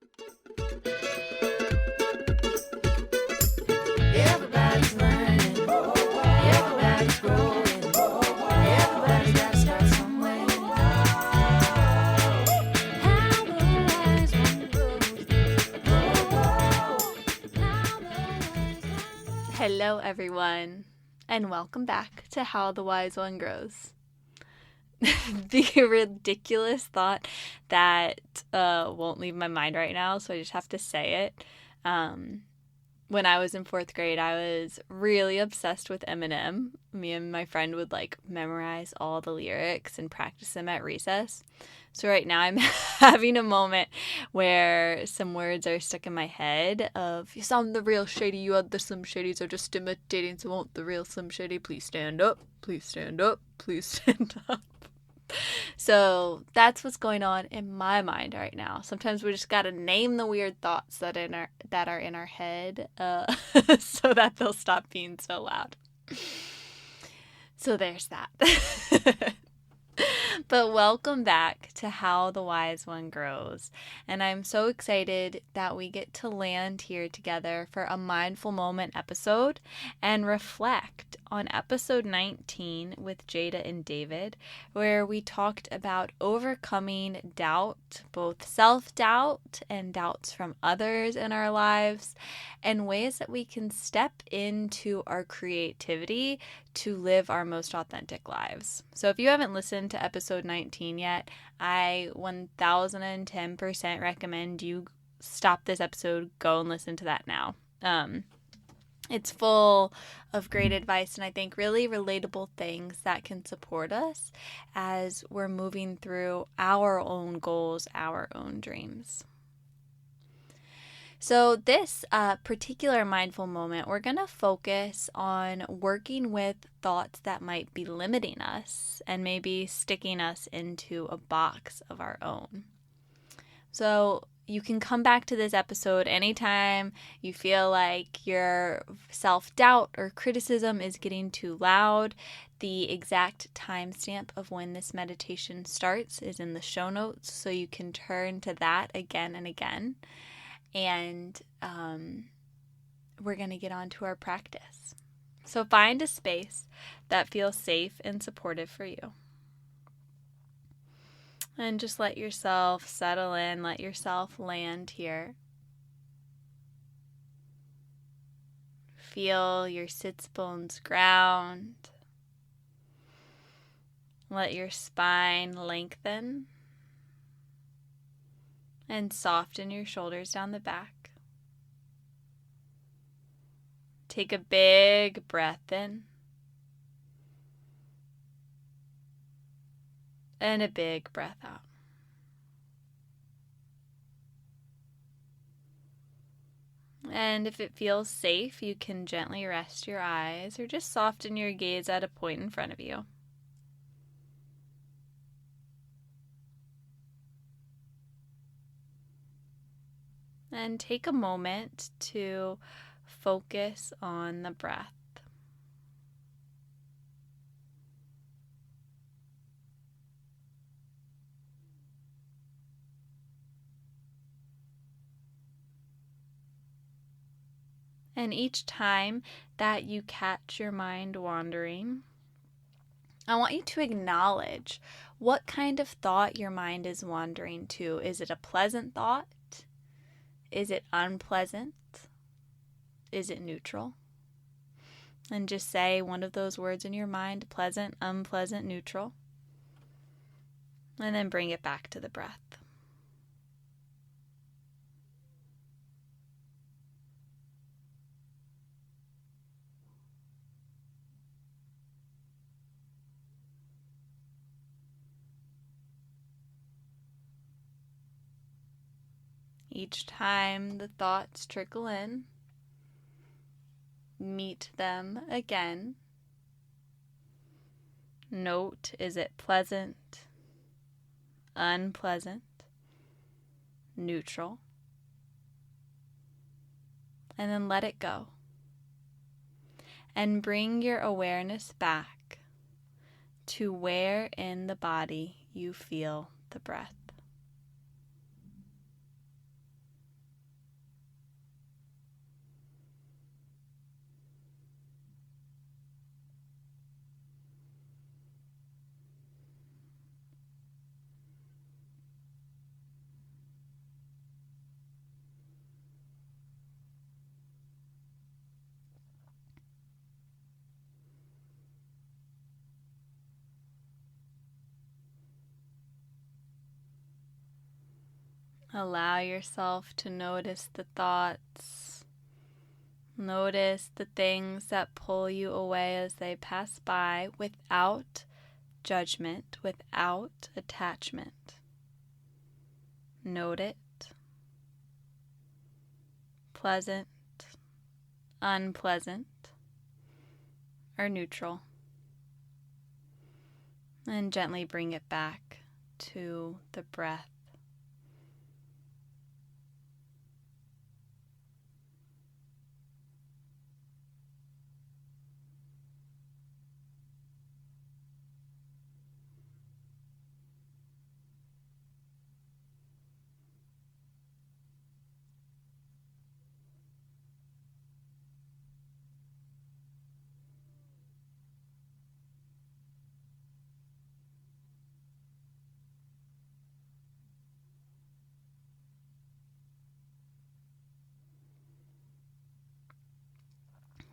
Everybody's learning. Everybody's growing. Everybody's got to start somewhere. How the wise one grows. Hello, everyone, and welcome back to How the Wise One Grows. The ridiculous thought that won't leave my mind right now, so I just have to say it. When I was in 4th grade, I was really obsessed with Eminem. Me and my friend would memorize all the lyrics and practice them at recess. So right now I'm having a moment where some words are stuck in my head of, you sound the real Shady, you other Slim Shadys are just imitating, so won't the real Slim Shady please stand up, please stand up, please stand up. So that's what's going on in my mind right now. Sometimes we just gotta name the weird thoughts that are in our head, so that they'll stop being so loud. So there's that. But welcome back to How the Wise One Grows. And I'm so excited that we get to land here together for a Mindful Moment episode and reflect on episode 19 with Jada and David, where we talked about overcoming doubt, both self-doubt and doubts from others in our lives, and ways that we can step into our creativity to live our most authentic lives. So if you haven't listened to episode 19 yet, I 1010% recommend you stop this episode, go and listen to that now. It's full of great advice and I think really relatable things that can support us as we're moving through our own goals, our own dreams. So this particular mindful moment, we're going to focus on working with thoughts that might be limiting us and maybe sticking us into a box of our own. So you can come back to this episode anytime you feel like your self-doubt or criticism is getting too loud. The exact timestamp of when this meditation starts is in the show notes, so you can turn to that again and again. And we're going to get on to our practice. So find a space that feels safe and supportive for you. And just let yourself settle in, let yourself land here. Feel your sits bones ground. Let your spine lengthen. And soften your shoulders down the back. Take a big breath in. And a big breath out. And if it feels safe, you can gently rest your eyes or just soften your gaze at a point in front of you. And take a moment to focus on the breath. And each time that you catch your mind wandering, I want you to acknowledge what kind of thought your mind is wandering to. Is it a pleasant thought? Is it unpleasant? Is it neutral? And just say one of those words in your mind: pleasant, unpleasant, neutral. And then bring it back to the breath. Each time the thoughts trickle in, meet them again. Note, is it pleasant, unpleasant, neutral? And then let it go. And bring your awareness back to where in the body you feel the breath. Allow yourself to notice the thoughts. Notice the things that pull you away as they pass by without judgment, without attachment. Note it. Pleasant, unpleasant, or neutral. And gently bring it back to the breath.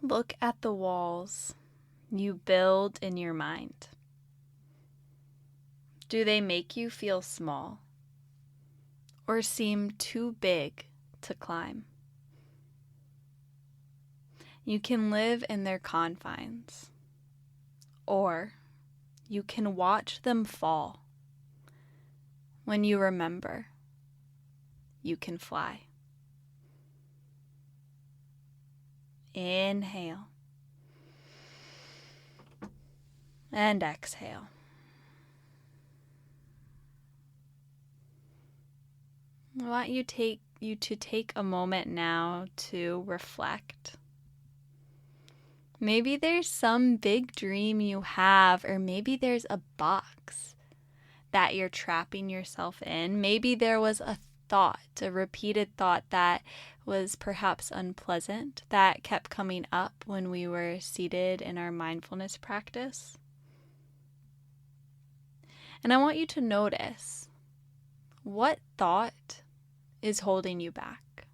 Look at the walls you build in your mind. Do they make you feel small or seem too big to climb? You can live in their confines, or you can watch them fall. When you remember, you can fly. Inhale and exhale. I want you to take a moment now to reflect. Maybe there's some big dream you have, or maybe there's a box that you're trapping yourself in. Maybe there was a thought, a repeated thought that was perhaps unpleasant, that kept coming up when we were seated in our mindfulness practice. And I want you to notice, what thought is holding you back?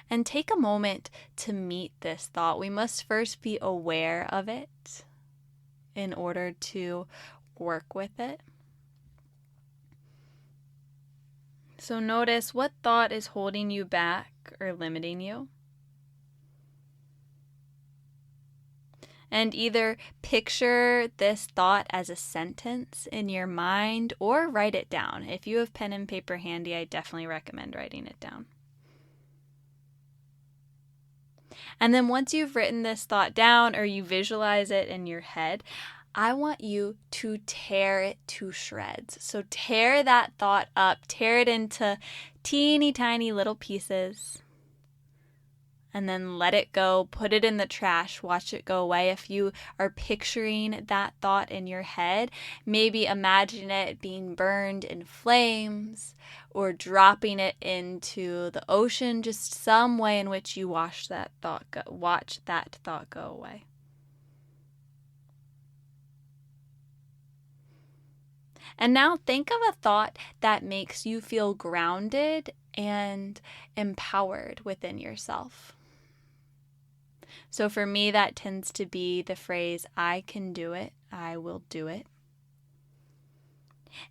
And take a moment to meet this thought. We must first be aware of it in order to work with it. So notice what thought is holding you back or limiting you. And either picture this thought as a sentence in your mind or write it down. If you have pen and paper handy, I definitely recommend writing it down. And then once you've written this thought down or you visualize it in your head, I want you to tear it to shreds. So tear that thought up, tear it into teeny tiny little pieces, and then let it go, put it in the trash, watch it go away. If you are picturing that thought in your head, maybe imagine it being burned in flames or dropping it into the ocean, just some way in which you watch that thought go away. And now think of a thought that makes you feel grounded and empowered within yourself. So for me, that tends to be the phrase, I can do it, I will do it.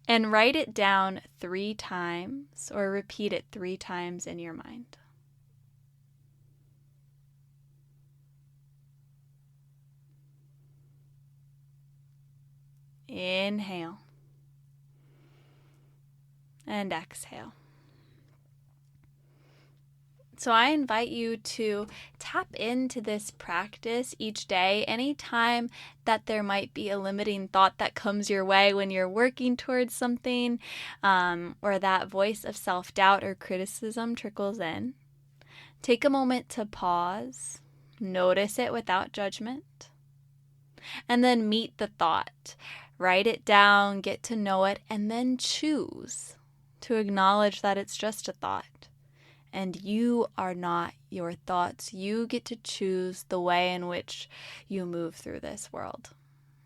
And write it down 3 times or repeat it 3 times in your mind. Inhale. And exhale. So I invite you to tap into this practice each day, anytime that there might be a limiting thought that comes your way when you're working towards something, or that voice of self-doubt or criticism trickles in. Take a moment to pause, notice it without judgment, and then meet the thought. Write it down, get to know it, and then choose to acknowledge that it's just a thought. And you are not your thoughts. You get to choose the way in which you move through this world.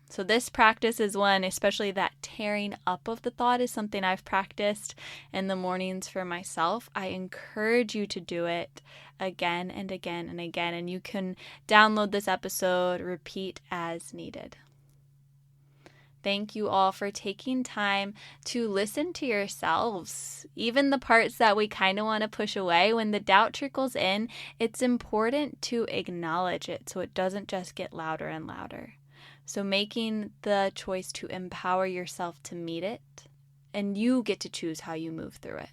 So this practice is one, especially that tearing up of the thought, is something I've practiced in the mornings for myself. I encourage you to do it again and again and again. And you can download this episode, repeat as needed. Thank you all for taking time to listen to yourselves. Even the parts that we kind of want to push away, when the doubt trickles in, it's important to acknowledge it so it doesn't just get louder and louder. So making the choice to empower yourself to meet it, and you get to choose how you move through it.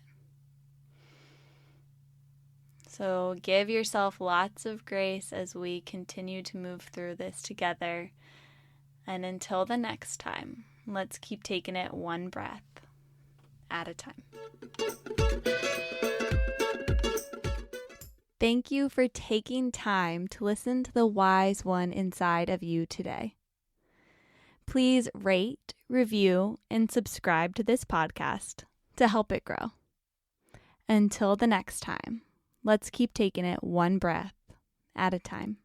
So give yourself lots of grace as we continue to move through this together. And until the next time, let's keep taking it one breath at a time. Thank you for taking time to listen to the wise one inside of you today. Please rate, review, and subscribe to this podcast to help it grow. Until the next time, let's keep taking it one breath at a time.